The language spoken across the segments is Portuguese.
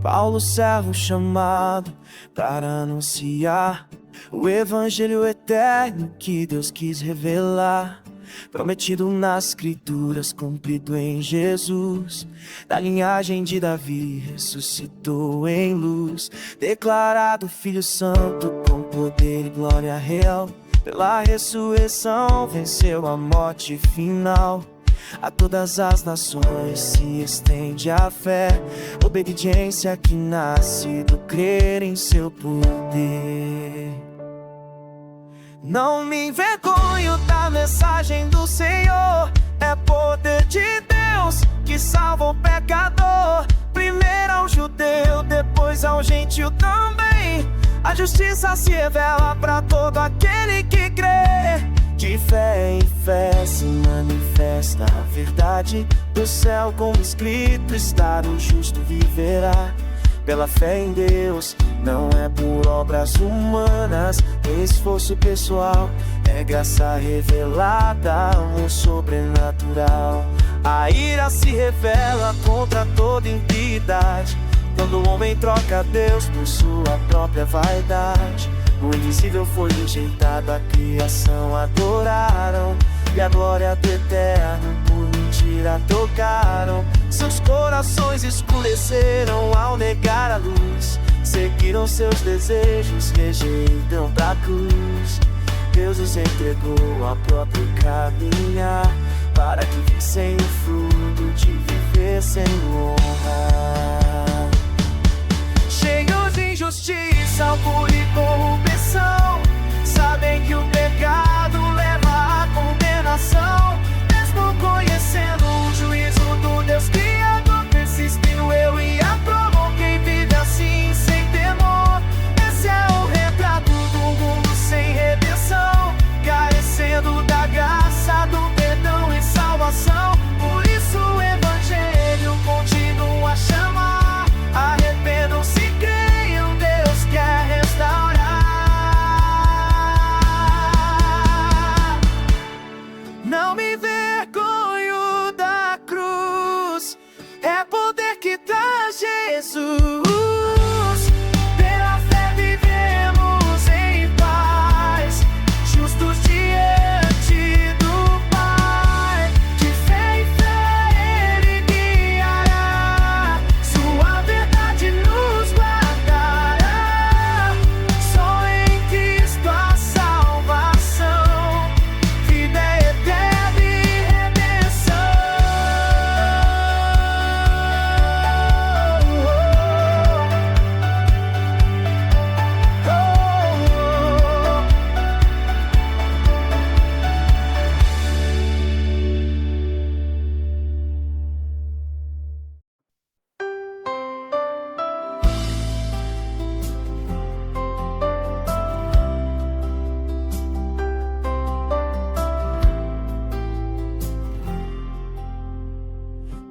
Paulo, servo chamado para anunciar o evangelho eterno que Deus quis revelar, prometido nas escrituras, cumprido em Jesus. Da linhagem de Davi ressuscitou em luz, declarado Filho Santo com poder e glória real. Pela ressurreição venceu a morte final. A todas as nações se estende a fé, obediência que nasce do crer em seu poder. Não me envergonho da mensagem do Senhor, é poder de Deus que salva o pecador. Primeiro ao judeu, depois ao gentil também. A justiça se revela para todo aquele que crê. De fé em fé se manifesta a verdade do céu, como escrito está: o justo viverá. Pela fé em Deus, não é por obras humanas, esforço pessoal, é graça revelada, amor sobrenatural. A ira se revela contra toda impiedade, quando o homem troca Deus por sua própria vaidade. O invisível foi rejeitado, a criação adoraram, e a glória do eterno por mentira trocaram. Seus corações escureceram ao negar a luz, seguiram seus desejos, rejeitam da cruz. Deus os entregou ao próprio caminhar, para que vissem o fruto de viver sem honra. Cheios de injustiça, orgulho e corrupção, sabem que o pecado leva à condenação. Mesmo conhecendo o juízo do Deus Criador, persiste no eu e aprova quem vive assim sem temor. Esse é o retrato do mundo sem redenção, carecendo da graça, do perdão e salvação. Por isso o evangelho continua a chamar: arrependam-se, creiam, Deus quer restaurar. Não me envergonho da cruz, é poder que traz Jesus. Pela fé vivemos em paz, justos diante do Pai. De fé em fé Ele guiará, sua verdade nos guardará. Só em Cristo a salvação, vida eterna e redenção.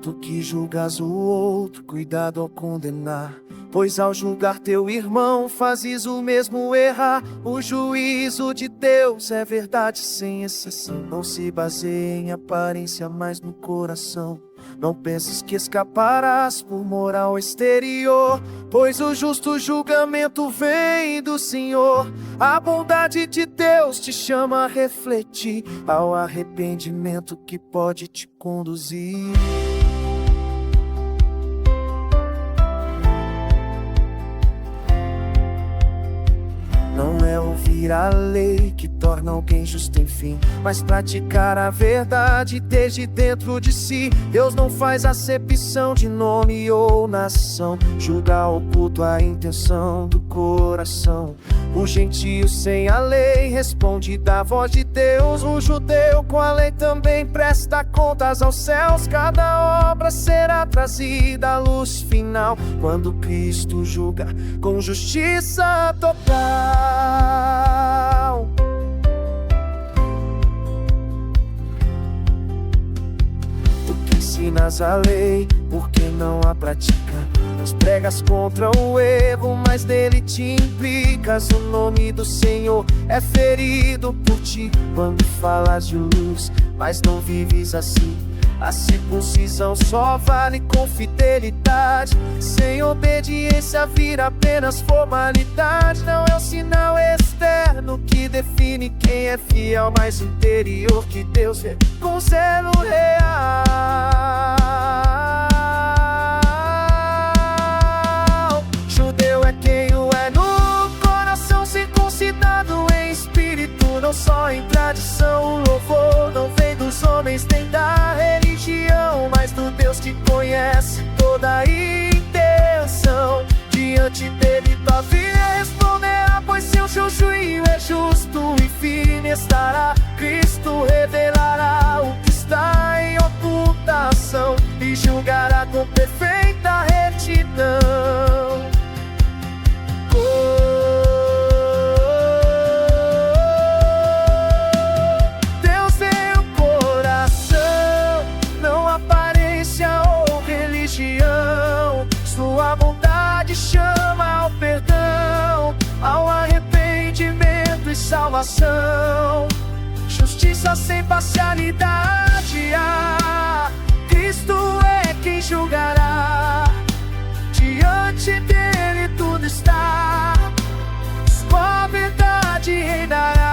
Tu que julgas o outro, cuidado ao condenar, pois ao julgar teu irmão fazes o mesmo errar. O juízo de Deus é verdade sem exceção, não se baseia em aparência, mas no coração. Não penses que escaparás por moral exterior, pois o justo julgamento vem do Senhor. A bondade de Deus te chama a refletir, ao arrependimento que pode te conduzir. Não é ouvir a lei que torna alguém justo enfim, mas praticar a verdade desde dentro de si. Deus não faz acepção de nome ou nação, julga oculto a intenção do coração. O gentio sem a lei responde da voz de Deus, o judeu com a lei também presta contas aos céus. Cada obra será trazida à luz final, quando Cristo julga com justiça total. Tu que ensinas a lei, porque não a pratica, mas pregas contra o erro, mas nele te implicas. O nome do Senhor é ferido por ti, quando falas de luz, mas não vives assim. A circuncisão só vale com fidelidade. Sem obediência vira apenas formalidade. Não é o sinal externo que define quem é fiel, mas o interior que Deus vê com zelo real. Judeu é quem o é no coração, circuncidado em espírito, não só em tradição. O louvor não vem dos homens nem da religião, mas do Deus que conhece toda a intenção. Diante dele tua vida responderá, pois seu juízo é justo e firme estará. Cristo revelará o que está em ocultação e julgará com perfeita retidão. Deus vê o coração, não aparência ou religião. Sua bondade chama ao perdão, ao arrependimento e salvação. Justiça sem parcialidade, Cristo é quem julgará. Diante dele tudo está, sua verdade reinará.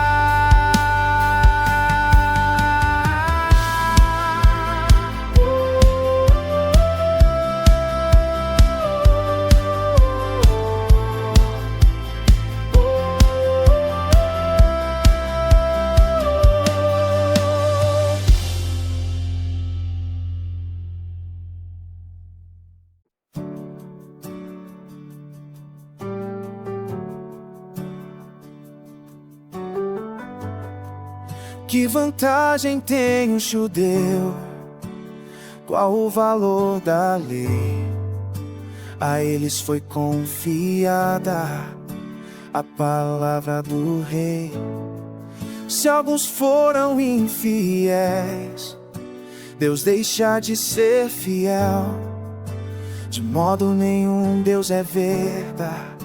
Que vantagem tem um judeu? Qual o valor da lei? A eles foi confiada a palavra do rei. Se alguns foram infiéis, Deus deixa de ser fiel. De modo nenhum Deus é verdade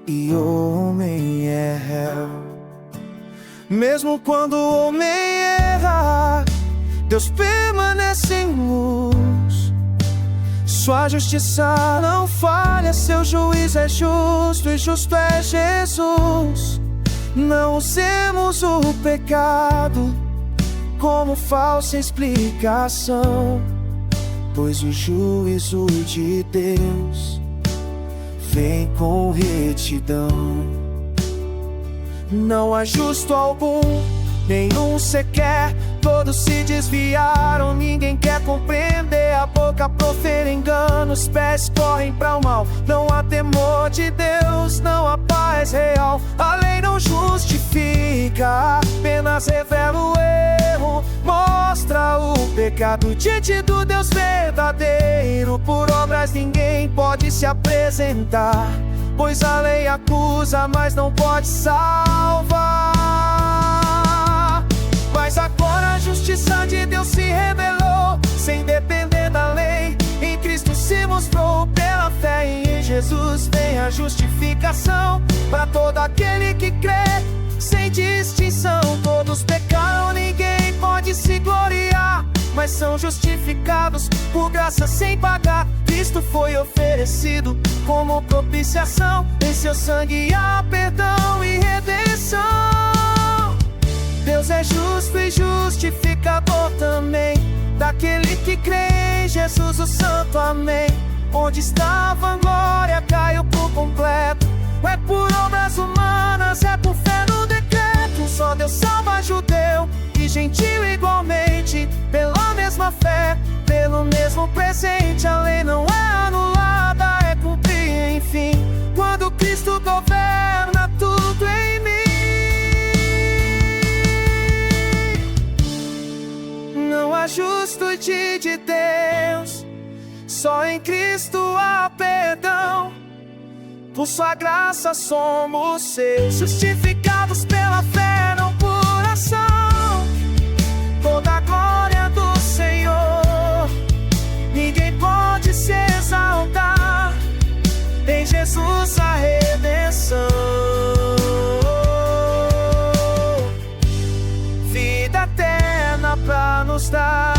e o homem é réu. Mesmo quando o homem erra, Deus permanece em luz. Sua justiça não falha, seu juízo é justo e justo é Jesus. Não usemos o pecado como falsa explicação, pois o juízo de Deus vem com retidão. Não há justo algum, nenhum sequer. Todos se desviaram, ninguém quer compreender. A boca profere engano, os pés correm para o mal. Não há temor de Deus, não há paz real. A lei não justifica, apenas revela o erro. Mostra o pecado diante do Deus verdadeiro. Por obras ninguém pode se apresentar, pois a lei acusa, mas não pode salvar. Mas agora a justiça de Deus se revelou, sem depender da lei. Em Cristo se mostrou, pela fé em Jesus vem a justificação para todo aquele que crê, sem distinção. Todos pecaram, ninguém pode se gloriar, mas são justificados por graça sem pagar. Cristo foi oferecido como propiciação, em seu sangue há perdão e redenção. Deus é justo e justificador também daquele que crê em Jesus o Santo, amém. Onde está a vanglória caiu por completo. É por obras humanas, é por fé no decreto. Só Deus salva judeu e gentil igualmente, pela mesma fé, pelo mesmo presente. A lei não é anulada, é cumprida, enfim, quando Cristo governa tudo em mim. Não há justo de Deus, só em Cristo há perdão. Por sua graça somos seus, justificados pela fé, não por ação. Toda a glória do Senhor, ninguém pode se exaltar. Em Jesus a redenção, vida eterna pra nos dar.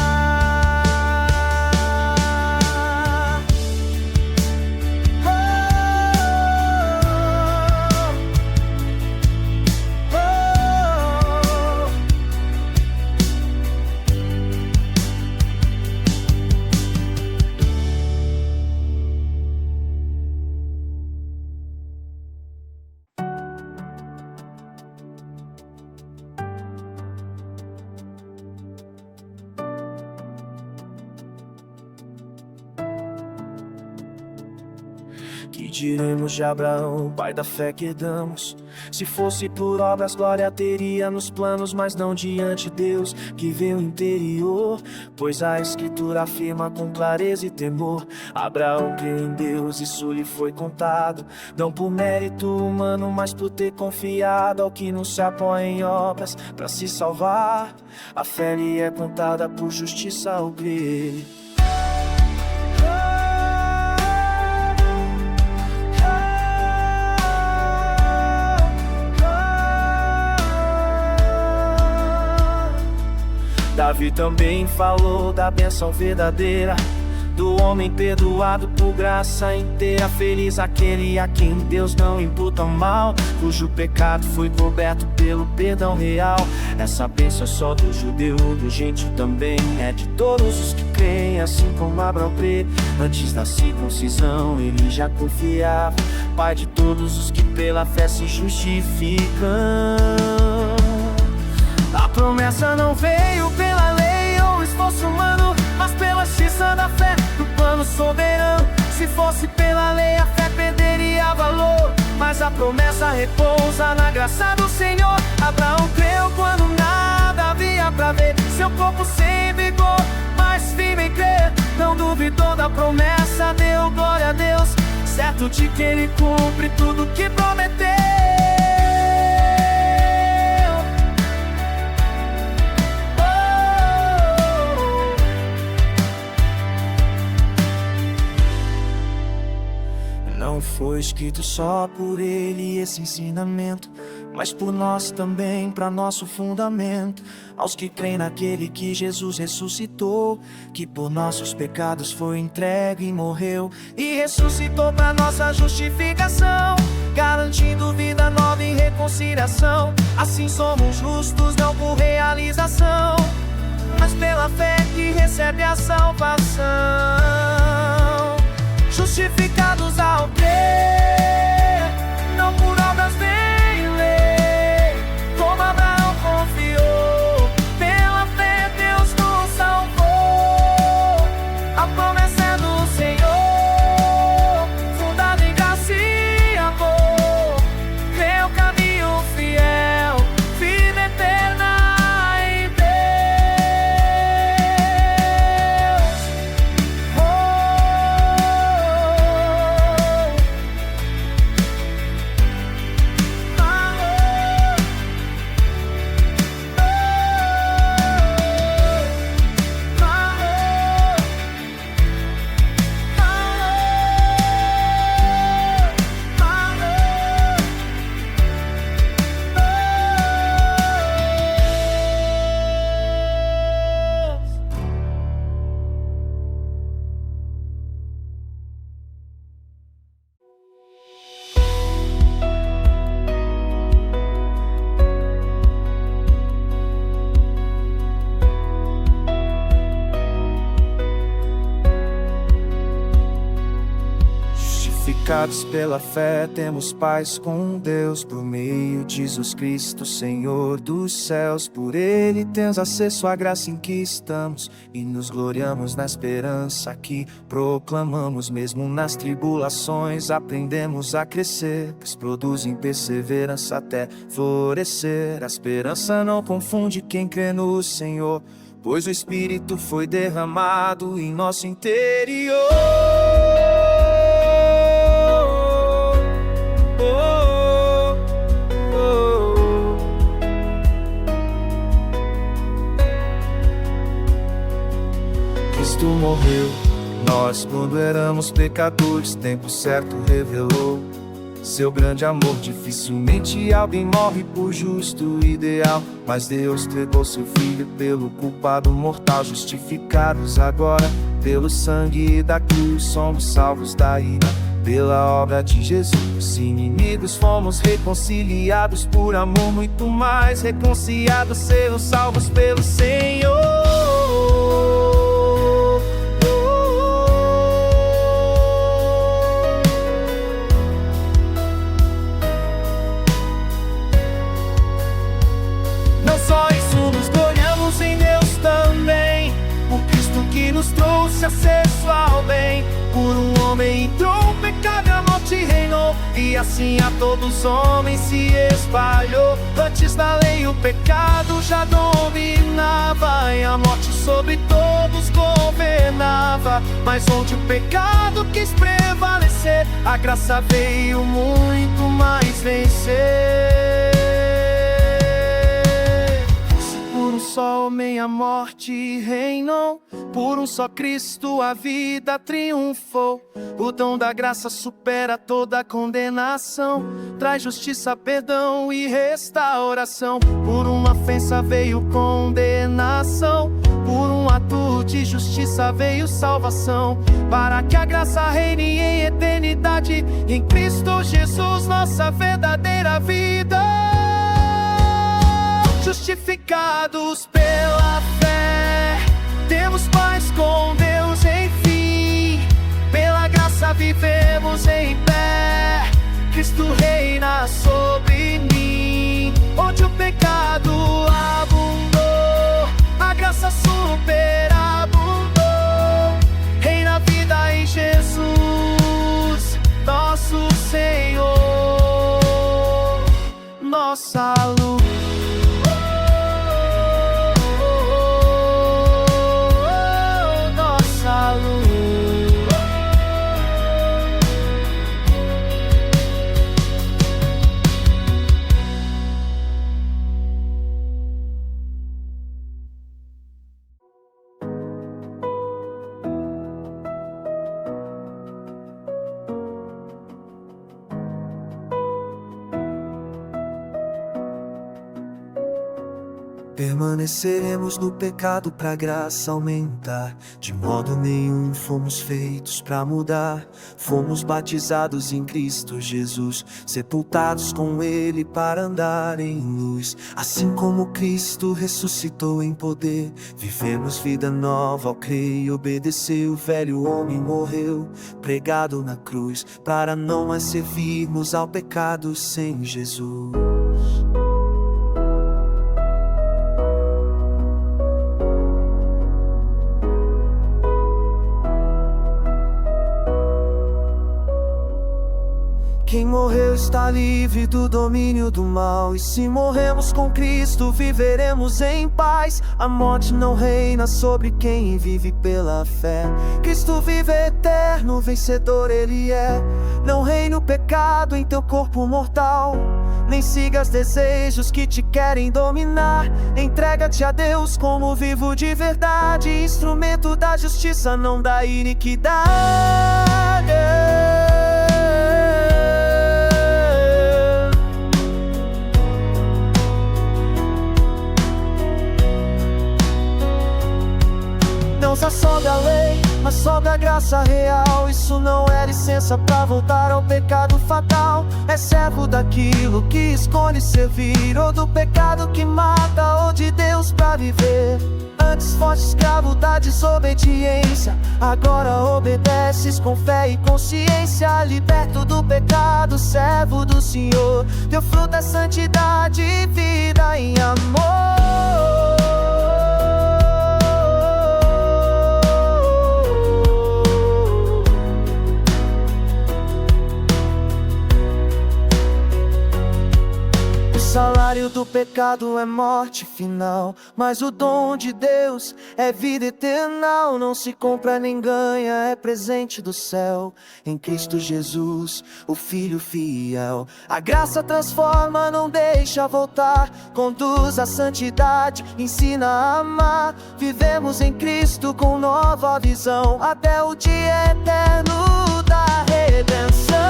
Que diremos de Abraão, pai da fé que herdamos? Se fosse por obras, glória teria nos planos, mas não diante de Deus que vê o interior. Pois a Escritura afirma com clareza e temor: Abraão creu em Deus, isso lhe foi contado, não por mérito humano, mas por ter confiado ao que não se apoia em obras para se salvar. A fé lhe é contada por justiça ao crer. Davi também falou da bênção verdadeira, do homem perdoado por graça inteira. Feliz aquele a quem Deus não imputa mal, cujo pecado foi coberto pelo perdão real. Essa bênção é só do judeu, do gentil também, é de todos os que creem, assim como Abraão crê. Antes da circuncisão ele já confiava, pai de todos os que pela fé se justificam. A promessa não veio pela lei ou esforço humano, mas pela justiça da fé do plano soberano. Se fosse pela lei, a fé perderia valor, mas a promessa repousa na graça do Senhor. Abraão creu quando nada havia pra ver, seu corpo sem vigor, mas firme em crer. Não duvidou da promessa, deu glória a Deus, certo de que Ele cumpre tudo que prometeu. Não foi escrito só por ele esse ensinamento, mas por nós também, para nosso fundamento. Aos que creem naquele que Jesus ressuscitou, que por nossos pecados foi entregue e morreu, e ressuscitou para nossa justificação, garantindo vida nova e reconciliação. Assim somos justos não por realização, mas pela fé que recebe a salvação. Justificados ao crer, não por obras nem lei, como Abraão confiou, pela fé Deus nos salvou. A promessa é do Senhor, fundada em graça e amor, é o caminho fiel, vida eterna em Deus. Justificados pela fé, temos paz com Deus, por meio de Jesus Cristo, Senhor dos céus. Por Ele temos acesso à graça em que estamos, e nos gloriamos na esperança que proclamamos. Mesmo nas tribulações aprendemos a crescer, pois produzem perseverança até florescer. A esperança não confunde quem crê no Senhor, pois o Espírito foi derramado em nosso interior. Cristo morreu, nós quando éramos pecadores, tempo certo revelou seu grande amor. Dificilmente alguém morre por justo ideal, mas Deus entregou seu Filho pelo culpado mortal. Justificados agora pelo sangue da cruz, somos salvos da ira pela obra de Jesus. Inimigos fomos reconciliados por amor, muito mais reconciliados, sermos salvos pelo Senhor. Não só isso, nos gloriamos em Deus também, por Cristo que nos trouxe acesso ao bem. Por um homem entrou o pecado e a morte, e assim a todos os homens se espalhou. Antes da lei o pecado já dominava, e a morte sobre todos governava. Mas onde o pecado quis prevalecer, a graça veio muito mais vencer. Se por um só homem a morte reinou, por um só Cristo a vida triunfou. O dom da graça supera toda condenação, traz justiça, perdão e restauração. Por uma ofensa veio condenação, por um ato de justiça veio salvação. Para que a graça reine em eternidade, em Cristo Jesus, nossa verdadeira vida. Justificados pela fé, temos paz com Deus, enfim. Pela graça vivemos em pé, Cristo reina sobre mim. Onde o pecado abundou, a graça superabundou. Reina a vida em Jesus, nosso Senhor, nossa luz. Permaneceremos no pecado pra graça aumentar. De modo nenhum fomos feitos pra mudar. Fomos batizados em Cristo Jesus, sepultados com Ele para andar em luz. Assim como Cristo ressuscitou em poder, vivemos vida nova ao crer e obedecer. O velho homem morreu, pregado na cruz, para não mais servirmos ao pecado sem Jesus. Quem morreu está livre do domínio do mal, e se morremos com Cristo, viveremos em paz. A morte não reina sobre quem vive pela fé. Cristo vive eterno, vencedor Ele é. Não reina o pecado em teu corpo mortal, nem sigas desejos que te querem dominar. Entrega-te a Deus como vivo de verdade, instrumento da justiça, não da iniquidade. Não só sobe a lei, mas sobe a graça real. Isso não é licença pra voltar ao pecado fatal. É servo daquilo que escolhe servir, ou do pecado que mata, ou de Deus pra viver. Antes foste escravo da desobediência, agora obedeces com fé e consciência. Liberto do pecado, servo do Senhor. Teu fruto é santidade e vida em amor. O salário do pecado é morte final, mas o dom de Deus é vida eterna. Não se compra nem ganha, é presente do céu, em Cristo Jesus, o Filho fiel. A graça transforma, não deixa voltar, conduz à santidade, ensina a amar. Vivemos em Cristo com nova visão, até o dia eterno da redenção.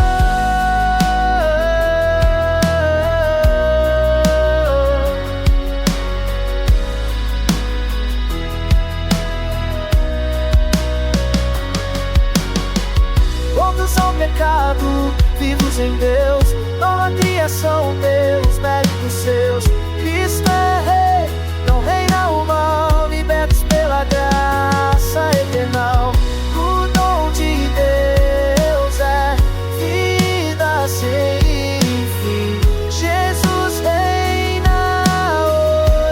Ao pecado, vivos em Deus, nova criação, Deus, méritos seus. Cristo é Rei, não reina o mal, libertos pela graça eternal. O dom de Deus é vida sem fim. Jesus reina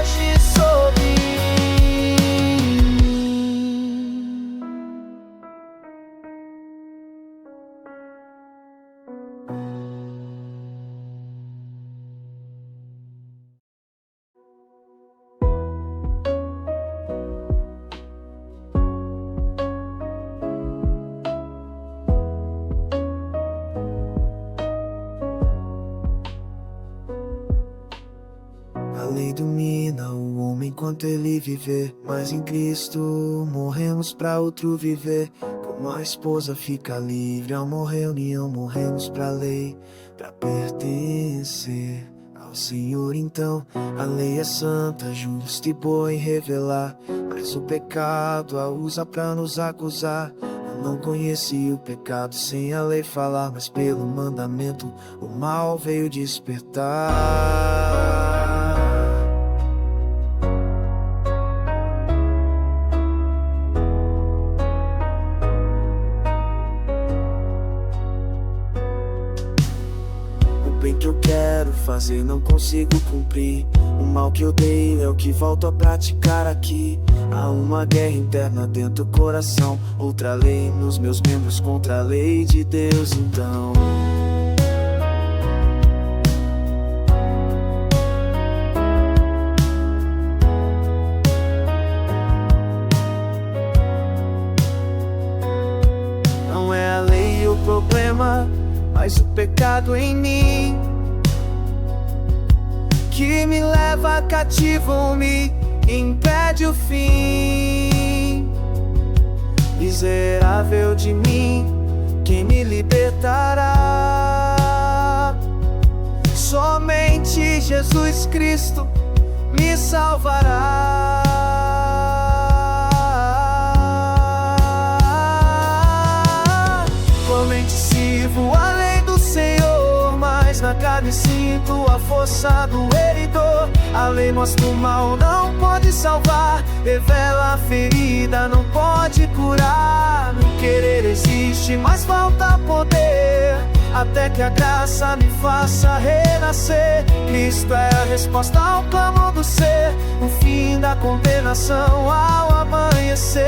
hoje sobre mim. lei domina o homem enquanto ele viver, mas em Cristo morremos pra outro viver. Como a esposa fica livre ao morrer a união, morremos pra lei, pra pertencer ao Senhor. Então a lei é santa, justa e boa em revelar, mas o pecado a usa pra nos acusar. Eu não conheci o pecado sem a lei falar, mas pelo mandamento o mal veio despertar. O bem que eu quero fazer não consigo cumprir, o mal que eu odeio é o que volto a praticar aqui. Há uma guerra interna dentro do coração, outra lei nos meus membros contra a lei de Deus. Então não é a lei o problema, mas o pecado em mim, que me leva cativo, me impede o fim. Miserável de mim, quem me libertará? Somente Jesus Cristo me salvará. Somente sirvo a lei do Senhor, mas na carne sinto a força do eridor. A lei mostra o mal, não pode salvar, revela a ferida, não pode curar. No querer existe, mas falta poder, até que a graça me faça renascer. Cristo é a resposta ao clamor do ser, o fim da condenação ao amanhecer.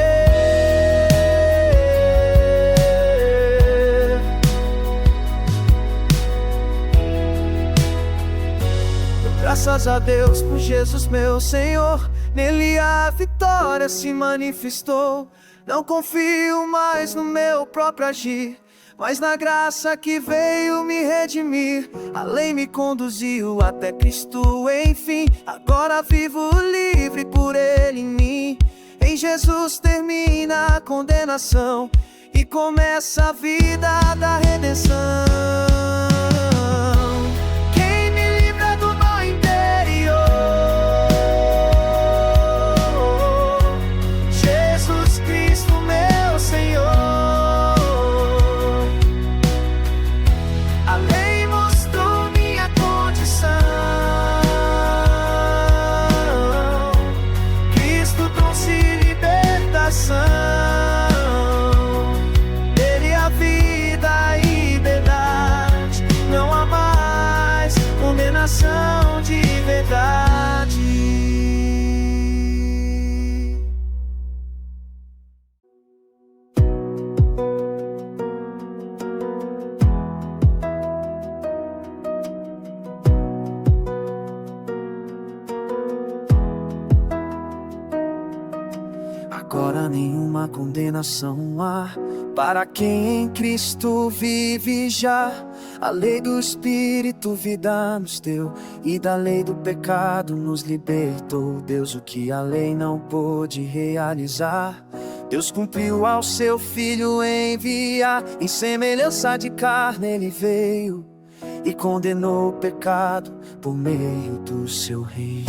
Graças a Deus por Jesus meu Senhor, nele a vitória se manifestou. Não confio mais no meu próprio agir, mas na graça que veio me redimir. A lei me conduziu até Cristo, enfim. Agora vivo livre por Ele em mim. Em Jesus termina a condenação e começa a vida da redenção. Dele a vida e liberdade, não há mais condenação de verdade. Agora nenhuma condenação há para quem em Cristo vive já. A lei do Espírito vida nos deu, e da lei do pecado nos libertou. Deus, o que a lei não pôde realizar, Deus cumpriu ao seu Filho enviar. Em semelhança de carne ele veio e condenou o pecado por meio do seu rei.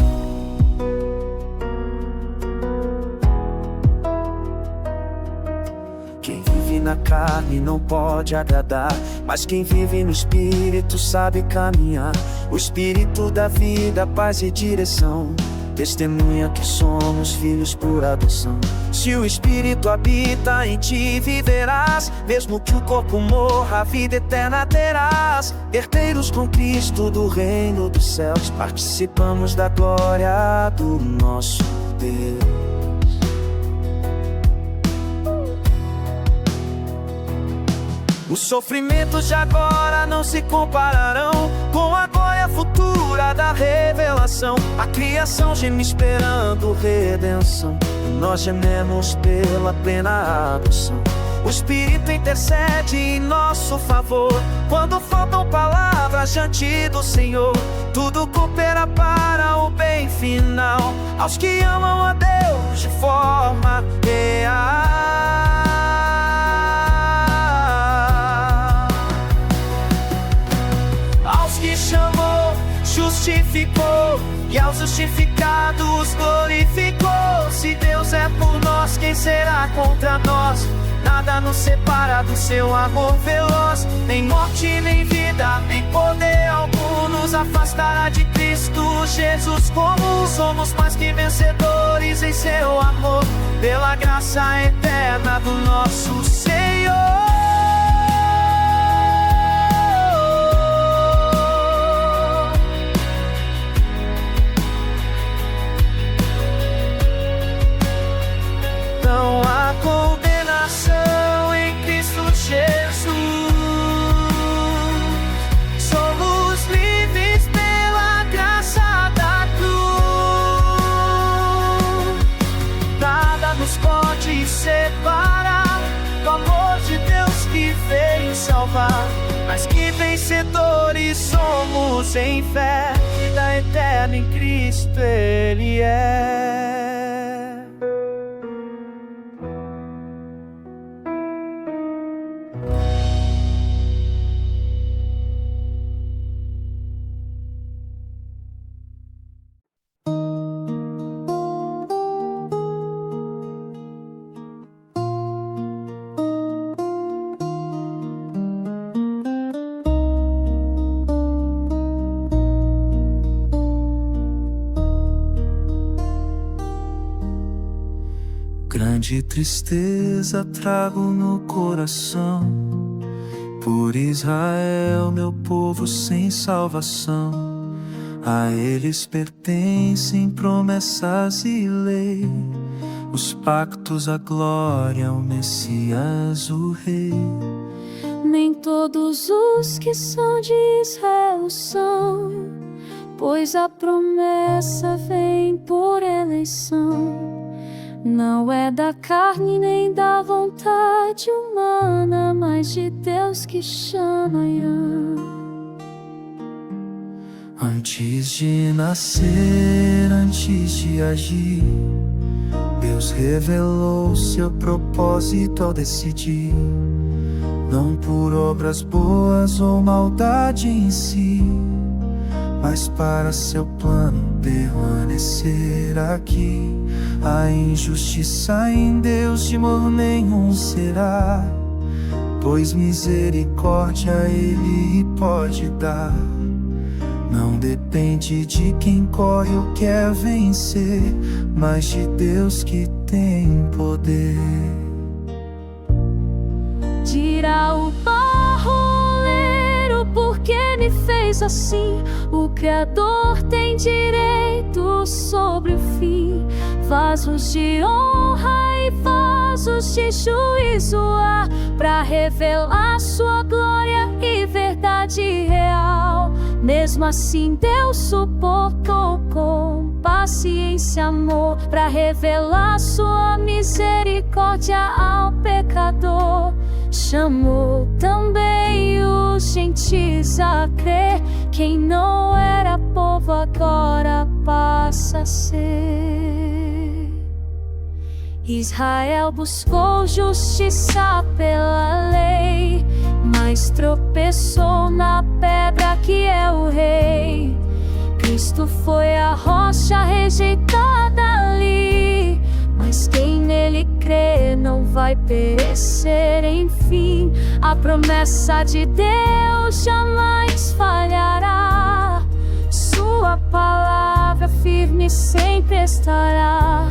Quem vive na carne não pode agradar, mas quem vive no Espírito sabe caminhar. O Espírito da vida, paz e direção, testemunha que somos filhos por adoção. Se o Espírito habita em ti, viverás, mesmo que o corpo morra, a vida eterna terás. Herdeiros com Cristo do reino dos céus, participamos da glória do nosso Deus. Os sofrimentos de agora não se compararão com a glória futura da revelação. A criação geme esperando redenção, e nós gememos pela plena adoção. O Espírito intercede em nosso favor. Quando faltam palavras diante do Senhor, tudo coopera para o bem final. Aos que amam a Deus de forma real. Aos que chamou, justificou, e aos justificados glorificou. Se Deus é por nós, quem será contra nós? Nada nos separa do seu amor veloz. Nem morte, nem vida, nem poder algum nos afastará de Cristo Jesus. Como somos mais que vencedores em seu amor, pela graça eterna do nosso Senhor. Não há condenação em Cristo Jesus. Somos livres pela graça da cruz. Nada nos pode separar do amor de Deus que veio salvar. Mas que vencedores somos em fé, vida eterna em Cristo Ele é. Grande tristeza trago no coração por Israel, meu povo sem salvação. A eles pertencem promessas e lei, os pactos, a glória, o Messias, o Rei. Nem todos os que são de Israel são, pois a promessa vem por eleição. Não é da carne nem da vontade humana, mas de Deus que chama. Antes de nascer, antes de agir, Deus revelou seu propósito ao decidir, não por obras boas ou maldade em si, mas para seu plano permanecer aqui. A injustiça em Deus de modo nenhum será, pois misericórdia Ele pode dar. Não depende de quem corre ou quer vencer, mas de Deus que tem poder. Dirá o barroleiro, porque me fez assim? O Criador tem direito sobre o fim. Vasos de honra e vasos de juízo há, pra revelar sua glória e verdade real. Mesmo assim Deus suportou com paciência, amor, pra revelar sua misericórdia ao pecador. Chamou também os gentios a crer. Quem não era povo agora passa a ser. Israel buscou justiça pela lei, mas tropeçou na pedra que é o Rei. Cristo foi a rocha rejeitada ali, mas quem nele crê não vai perecer. Enfim, a promessa de Deus jamais falhará. Sua palavra firme sempre estará.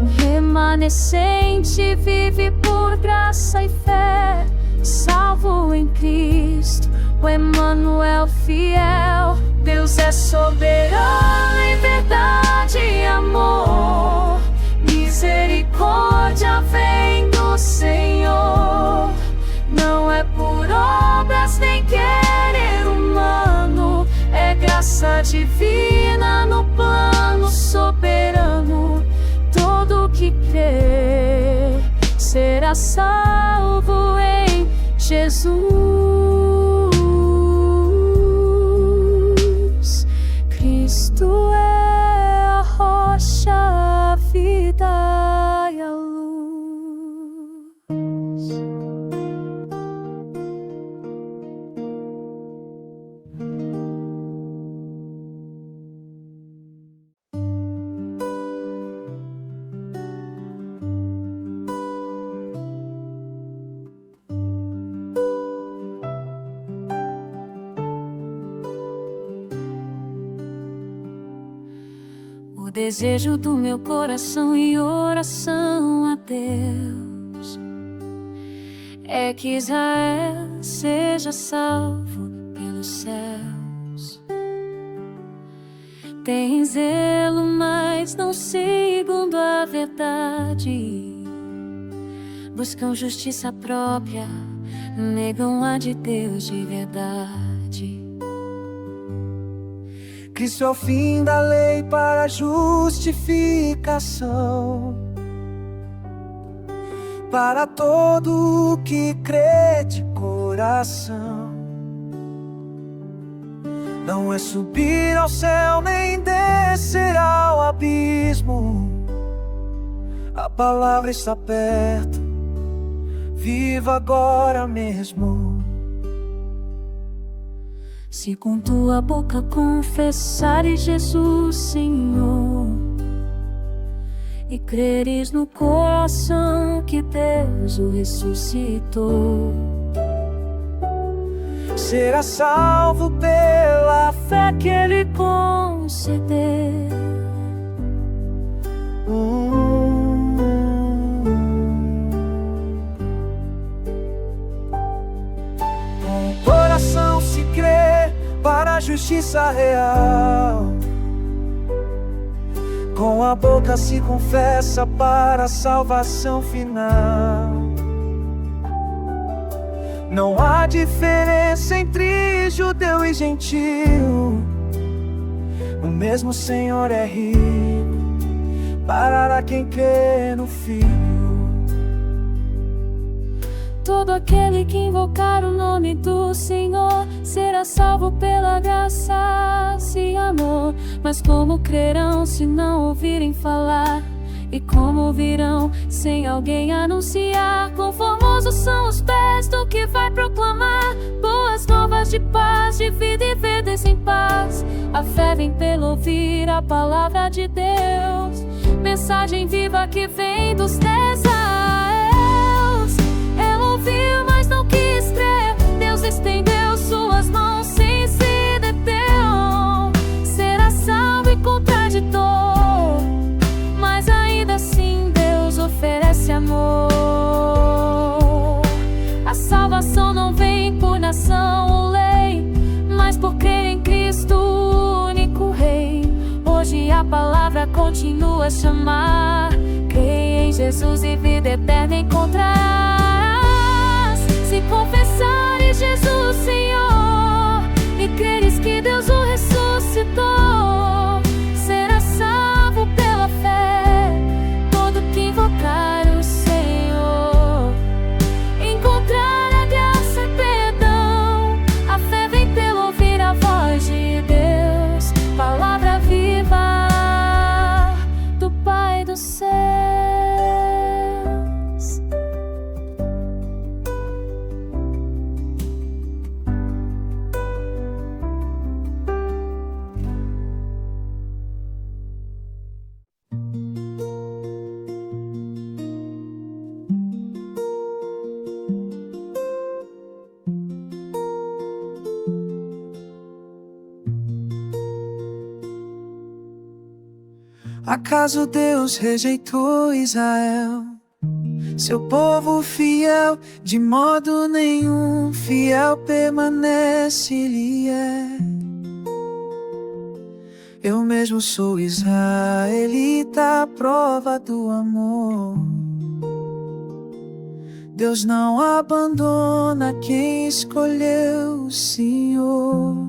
O remanescente vive por graça e fé, salvo em Cristo, o Emmanuel fiel. Deus é soberano em verdade e amor. Misericórdia vem do Senhor. Não é por obras nem querer humano, é graça divina no plano soberano. Todo que crer será será salvo em Jesus. Cristo é a rocha, a vida e a luz. O desejo do meu coração e oração a Deus é que Israel seja salvo pelos céus. Tem zelo, mas não segundo a verdade. Buscam justiça própria, negam a de Deus de verdade. Cristo é o fim da lei para a justificação, para todo o que crê de coração. Não é subir ao céu nem descer ao abismo. A palavra está perto, viva agora mesmo. Se com tua boca confessares Jesus Senhor e creres no coração que Deus o ressuscitou, será salvo pela fé que Ele conceder. Com o coração se crê para a justiça real, com a boca se confessa para a salvação final. Não há diferença entre judeu e gentil, o mesmo Senhor é rico para quem crê no Filho. Todo aquele que invocar o nome do Senhor será salvo pela graça e amor. Mas como crerão se não ouvirem falar? E como ouvirão sem alguém anunciar? Quão formosos são os pés do que vai proclamar boas novas de paz, de vida e verdes em paz. A fé vem pelo ouvir a palavra de Deus, mensagem viva que vem dos céus. Ela ouviu, mas não quis crer. Deus estendeu suas mãos sem se deteu. Será salvo e contraditor, mas ainda assim Deus oferece amor. A salvação não vem por nação ou lei, mas por crer em Cristo, o único Rei. Hoje a palavra continua a chamar. Creia em Jesus e vida eterna encontrarás. Se confessares Jesus Senhor e creres que Deus o ressuscitou, será salvo pela fé. Todo que invocar o Senhor encontrará graça e perdão. A fé vem pelo ouvir a voz de Deus, palavra viva do Pai dos céus. Acaso Deus rejeitou Israel, seu povo fiel? De modo nenhum, fiel permanece Ele é. Eu mesmo sou israelita, prova do amor. Deus não abandona quem escolheu o Senhor.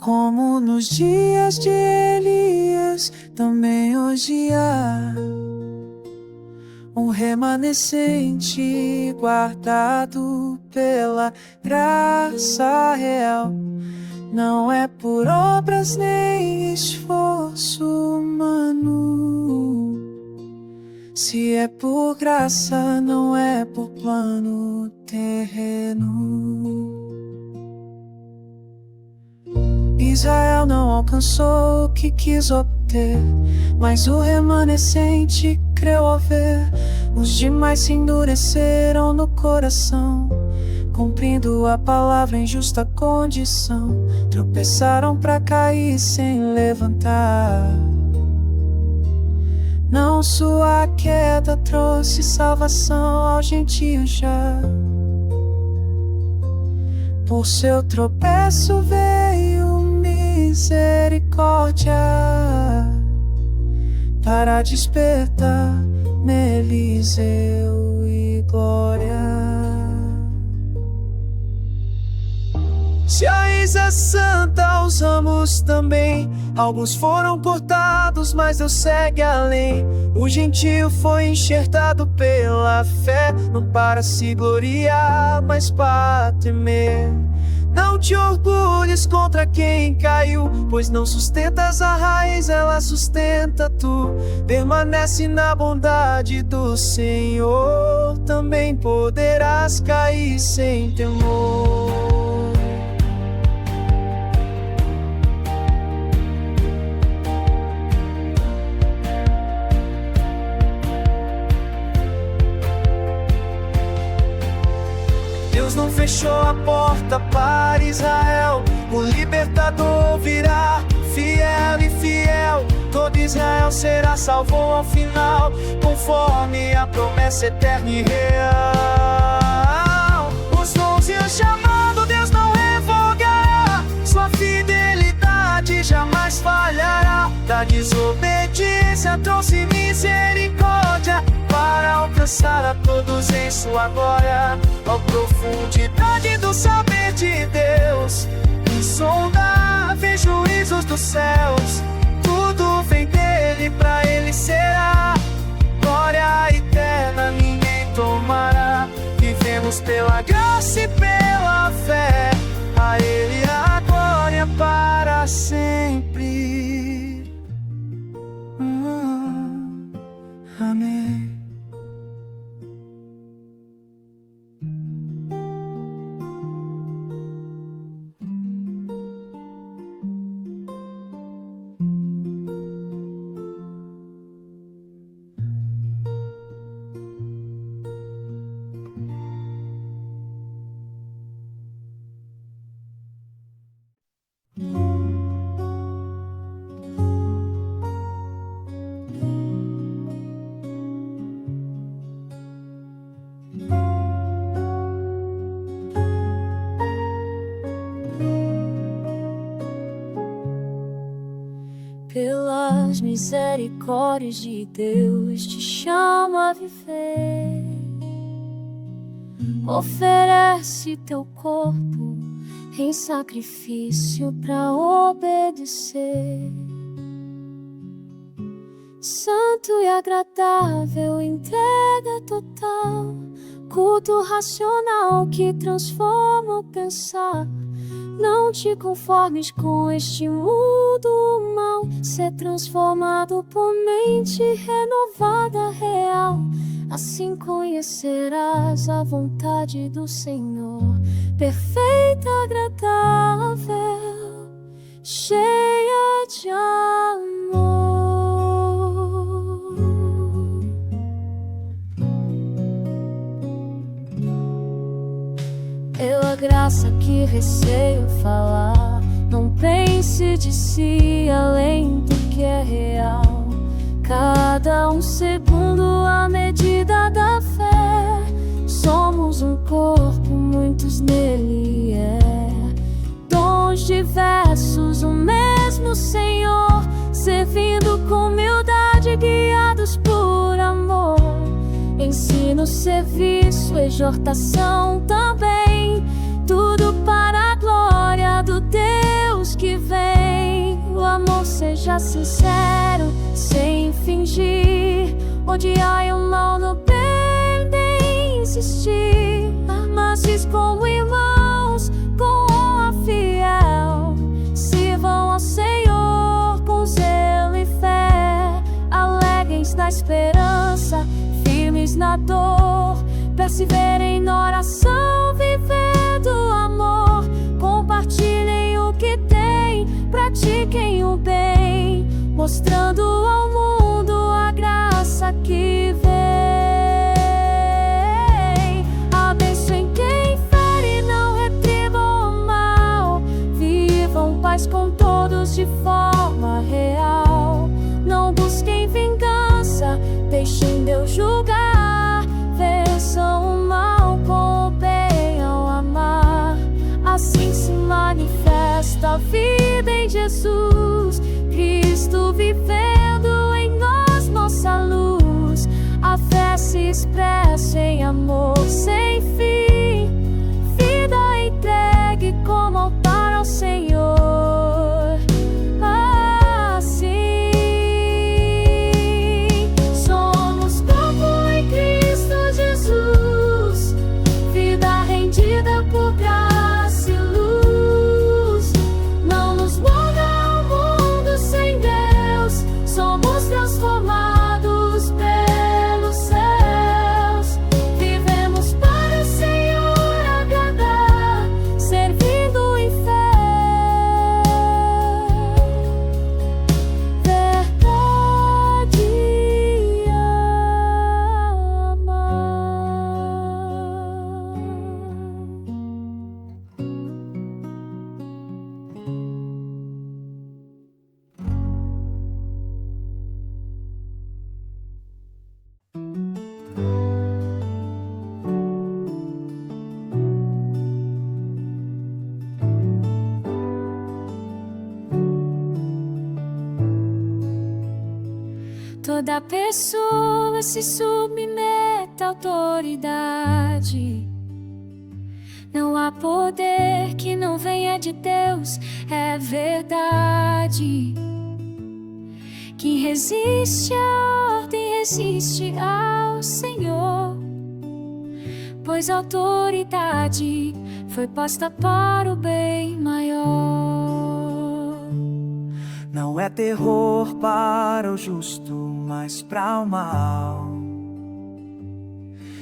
Como nos dias de Elias, também hoje há um remanescente guardado pela graça real. Não é por obras nem esforço humano. Se é por graça, não é por plano terreno. Israel não alcançou o que quis obter, mas o remanescente creu ao ver. Os demais se endureceram no coração, cumprindo a palavra em justa condição. Tropeçaram pra cair sem levantar. Não sua queda trouxe salvação aos gentios já. Por seu tropeço veio misericórdia, para despertar neles eu e glória. Se a raiz é santa, os ramos também. Alguns foram cortados, mas Deus segue além. O gentio foi enxertado pela fé, não para se gloriar, mas para temer. Não te orgulhes contra quem caiu, pois não sustentas a raiz, ela sustenta tu. Permanece na bondade do Senhor, também poderás cair sem temor. Deus não fechou a porta para Israel, o libertador virá, fiel e fiel. Todo Israel será salvo ao final, conforme a promessa eterna e real. Os 11 anos chamando, Deus não revogará, sua fidelidade jamais falhará. Da desobediência trouxe misericórdia, para alcançar a todos em sua glória. Ó profundidade do saber de Deus, insondáveis juízos dos céus. Tudo vem dele, pra ele será glória eterna, ninguém tomará. Vivemos pela graça e pela fé, a ele a glória para sempre. Amém. Pelas misericórdias de Deus te chama a viver. Oferece teu corpo em sacrifício para obedecer. Santo e agradável, entrega total, culto racional que transforma o pensar. Não te conformes com este mundo mal, ser transformado por mente renovada real. Assim conhecerás a vontade do Senhor, perfeita, agradável, cheia de amor. Pela graça que receio falar, não pense de si além do que é real. Cada segundo a medida da fé. Somos um corpo, muitos nele dons diversos, o mesmo Senhor, servindo com humildade, guiados por amor. Ensino, serviço, exortação também, tudo para a glória do Deus que vem. O amor seja sincero, sem fingir, onde há um mal no peito, resistir, mas diz como irmãos, com honra fiel, sirvam ao Senhor com zelo e fé, alegres na esperança, firmes na dor, perseverem na oração, vivendo o amor, compartilhem o que têm, pratiquem o bem, mostrando ao mundo a graça que vem. Abençoem quem fere, não retribuam o mal, vivam paz com todos de forma real. Não busquem vingança, deixem Deus julgar, vençam o mal com o bem ao amar. Assim se manifesta a vida em Jesus, Cristo vivendo em nós nossa luz. A fé se expressa em amor sem fim, vida entregue como altar ao Senhor. Assim somos corpo em Cristo Jesus, vida rendida por graça e luz. Não nos molda o mundo sem Deus, somos transformados pelos céus. Vivemos para o Senhor agradar, servindo em fé, verdade e amar. Toda pessoa se submete à autoridade. Não há poder que não venha de Deus, é verdade. Quem resiste à ordem resiste ao Senhor, pois a autoridade foi posta para o bem maior. Não é terror para o justo, mas para o mal.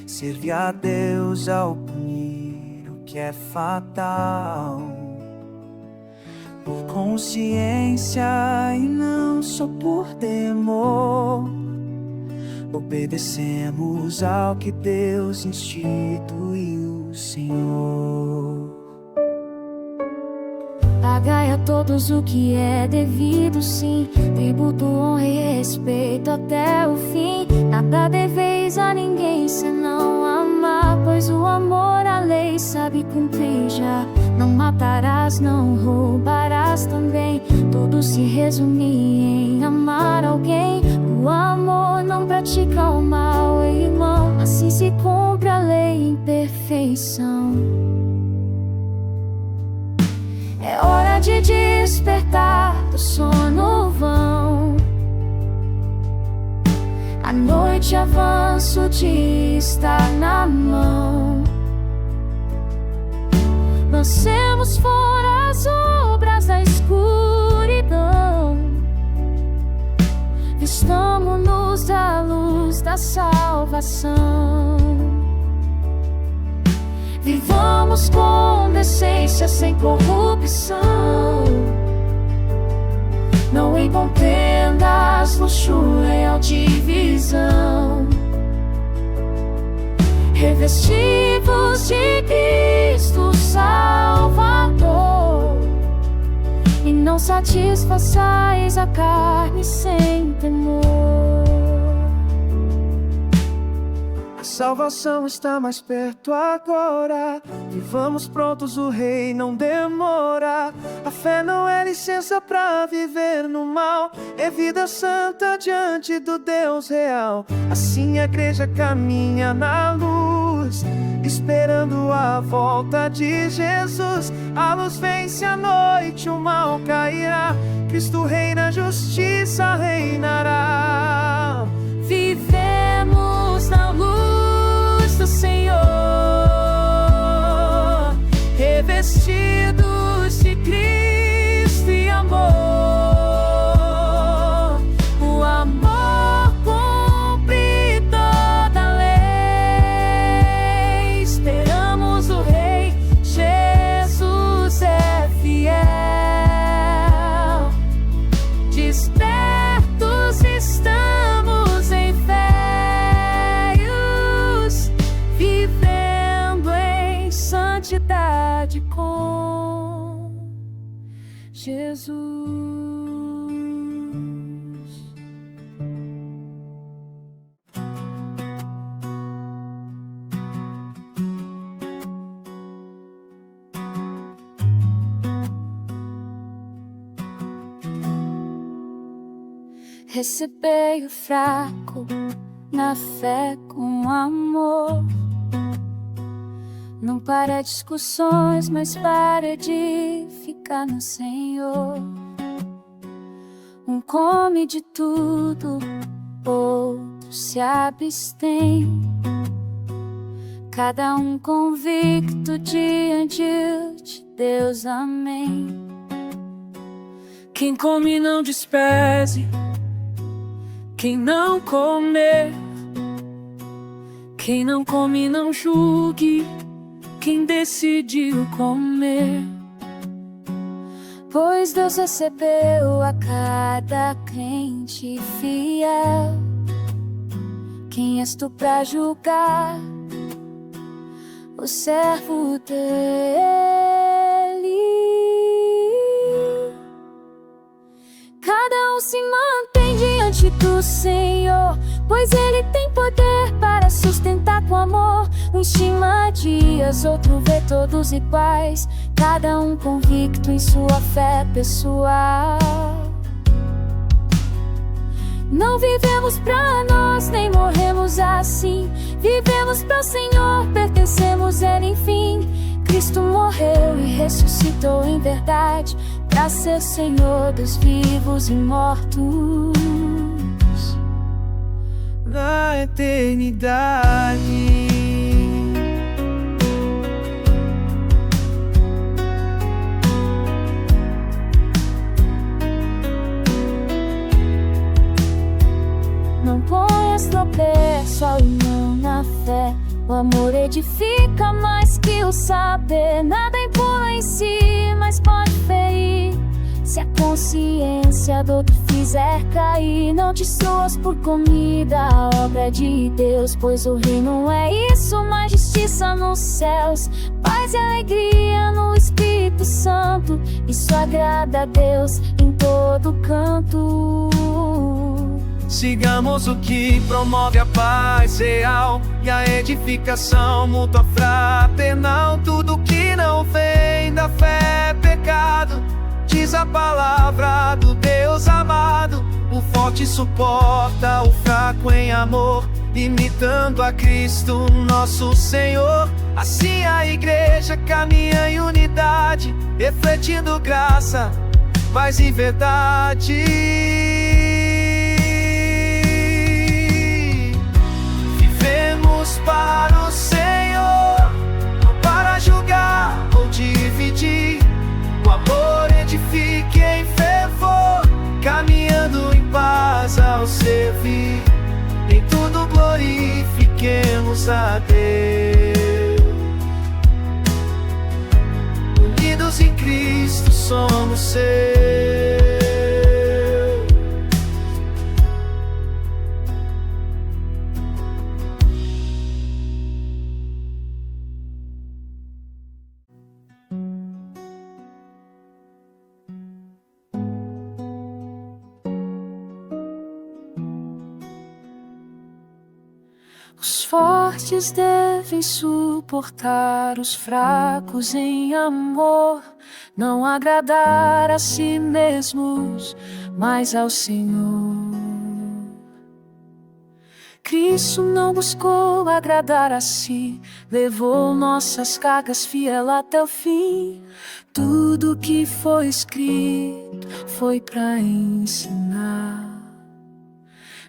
Servir a Deus ao punir o que é fatal, por consciência e não só por temor. Obedecemos ao que Deus instituiu, Senhor. Pagai a todos o que é devido, sim, tributo, honra e respeito até o fim. Nada deveis a ninguém senão amar, pois o amor a lei sabe cumprir já. Não matarás, não roubarás também, tudo se resume em amar alguém. O amor não pratica o mal, irmão, assim se cumpre a lei em perfeição. É hora de despertar do sono vão. A noite avança, o dia está na mão. Lancemos fora as obras da escuridão, vistamo-nos da luz da salvação. Vivamos com decência, sem corrupção. Não em contendas, luxúria ou divisão. Revesti-vos de Cristo Salvador, e não satisfaçais a carne sem temor. A salvação está mais perto agora. Vivamos prontos, o rei não demora. A fé não é licença pra viver no mal, é vida santa diante do Deus real. Assim a igreja caminha na luz, esperando a volta de Jesus. A luz vence a noite, o mal cairá. Cristo reina, a justiça reinará. Vivemos na luz do Senhor, revestidos de Cristo e amor. O amor cumpre toda a lei. Esperamos o Rei, Jesus é fiel. Despertos estamos em férios, vivendo em santidade com Jesus. Recebei o fraco na fé com amor. Não para discussões, mas para edificar no Senhor. Um come de tudo, outro se abstém. Cada um convicto diante de Deus, amém. Quem come não despreze quem não comer. Quem não come não julgue quem decidiu comer. Pois Deus recebeu a cada crente fiel. Quem és tu pra julgar o servo dele? Cada um se mantém diante do Senhor, pois Ele tem poder para sustentar com amor. Um estima dias, outro vê todos iguais, cada um convicto em sua fé pessoal. Não vivemos pra nós, nem morremos assim. Vivemos pro Senhor, pertencemos a Ele, enfim. Cristo morreu e ressuscitou em verdade, pra ser Senhor dos vivos e mortos na eternidade. Não ponhas tropeço ao irmão na fé. O amor edifica mais que o saber. Nada impõe em si, mas pode ferir. Se a consciência do outro fizer cair, não destruas por comida a obra de Deus, pois o reino é isso, mas justiça nos céus, paz e alegria no Espírito Santo. Isso agrada a Deus em todo canto. Sigamos o que promove a paz real e a edificação mútua fraternal. Tudo que não vem da fé é pecado, diz a palavra do Deus amado. O forte suporta o fraco em amor, imitando a Cristo nosso Senhor. Assim a igreja caminha em unidade, refletindo graça, paz e verdade. Vivemos para o Senhor, não para julgar ou dividir. O amor edifique em fervor, caminhando em paz ao servir. Em tudo glorifiquemos a Deus. Unidos em Cristo somos seus. Os fortes devem suportar os fracos em amor, não agradar a si mesmos, mas ao Senhor. Cristo não buscou agradar a si, levou nossas cargas fiel até o fim. Tudo que foi escrito foi para ensinar,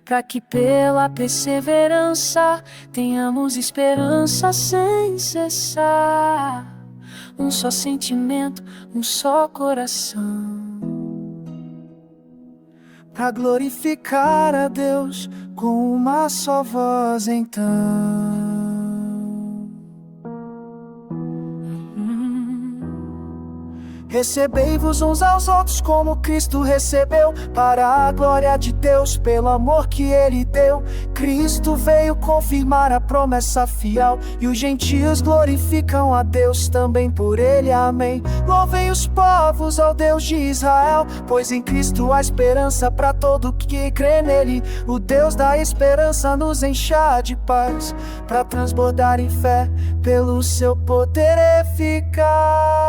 para que pela perseverança tenhamos esperança sem cessar. um só sentimento, um só coração. Pra glorificar a Deus com uma só voz, então. Recebei-vos uns aos outros como Cristo recebeu, para a glória de Deus, pelo amor que Ele deu. Cristo veio confirmar a promessa fiel, e os gentios glorificam a Deus também por Ele, amém. Louvem os povos ao Deus de Israel, pois em Cristo há esperança para todo que crê nele. O Deus da esperança nos encha de paz, para transbordar em fé pelo seu poder eficaz.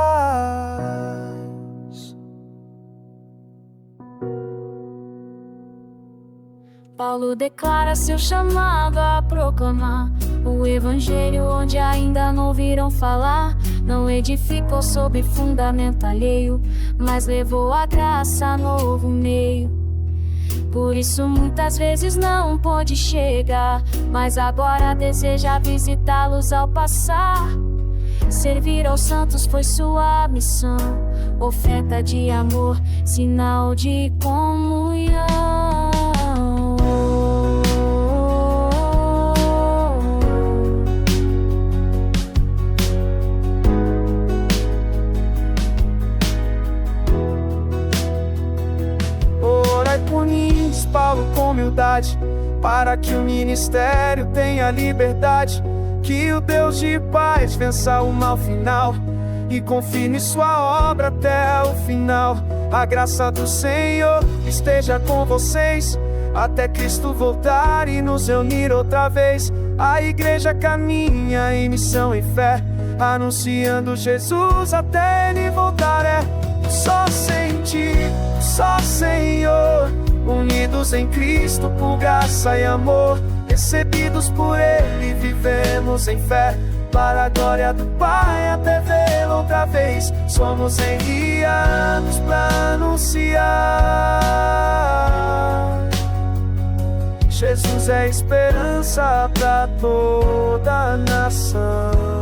Paulo declara seu chamado a proclamar o evangelho onde ainda não ouviram falar. Não edificou sobre fundamento alheio, mas levou a graça a novo meio. Por isso muitas vezes não pôde chegar, mas agora deseja visitá-los ao passar. Servir aos santos foi sua missão, oferta de amor, sinal de comunhão. Paulo com humildade, para que o ministério tenha liberdade, que o Deus de paz vença o mal final e confirme sua obra até o final. A graça do Senhor esteja com vocês, até Cristo voltar e nos reunir outra vez. A igreja caminha em missão e fé, anunciando Jesus até Ele voltar. É só sentir, só Senhor, unidos em Cristo por graça e amor, recebidos por Ele, vivemos em fé, para a glória do Pai até vê-lo outra vez. Somos enviados para anunciar Jesus é esperança para toda a nação.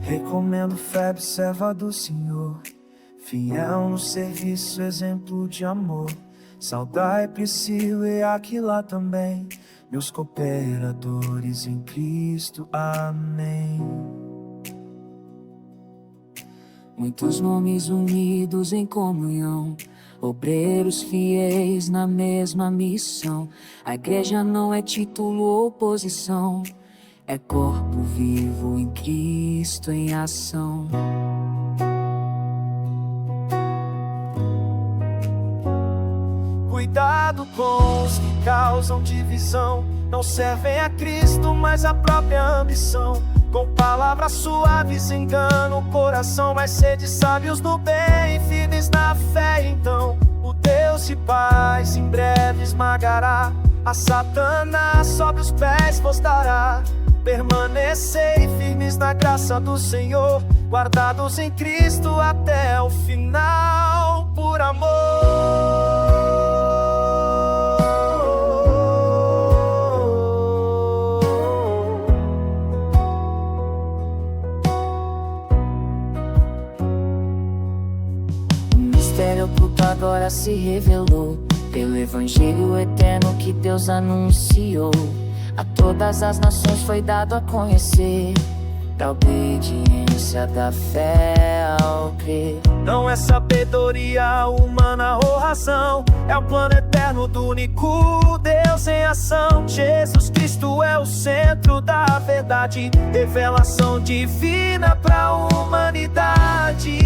Recomendo Febe, serva do Senhor, fiel no serviço, exemplo de amor. Saudai Priscila e Aquila também, meus cooperadores em Cristo, amém. Muitos nomes unidos em comunhão, obreiros fiéis na mesma missão. A igreja não é título ou posição, é corpo vivo em Cristo em ação. Cuidado com os que causam divisão, não servem a Cristo, mas a própria ambição. Com palavras suaves enganam o coração, mas sede sábios no bem, firmes na fé. Então o Deus de paz em breve esmagará a Satanás, sobre os pés vos dará. Permanecei firmes na graça do Senhor, guardados em Cristo até o final, por amor. O mistério oculto agora se revelou, pelo evangelho eterno que Deus anunciou. A todas as nações foi dado a conhecer, da obediência da fé ao crer. Não é sabedoria humana ou razão, é o plano eterno do único Deus em ação. Jesus Cristo é o centro da verdade, revelação divina pra humanidade.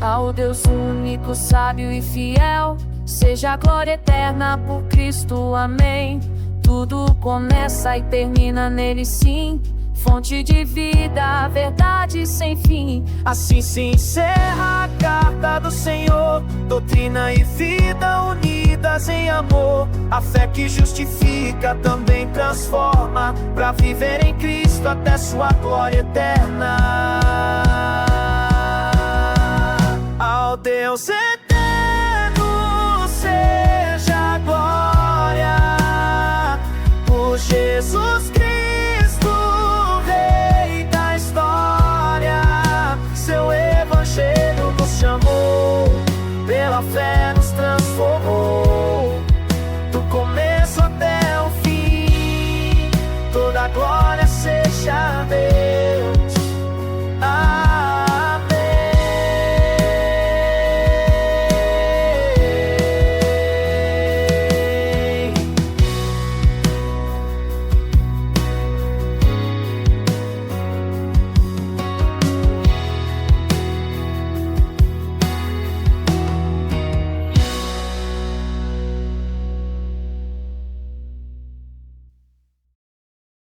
Ao Deus único, sábio e fiel, seja a glória eterna por Cristo, amém. Tudo começa e termina nele, sim, fonte de vida, verdade sem fim. Assim se encerra a carta do Senhor, doutrina e vida unidas vidas em amor. A fé que justifica também transforma, pra viver em Cristo até sua glória eterna. Ao Deus eterno seja a glória, por Jesus Cristo, Rei da história. Seu Evangelho nos chamou, pela fé nos transformou, do começo até o fim. Toda glória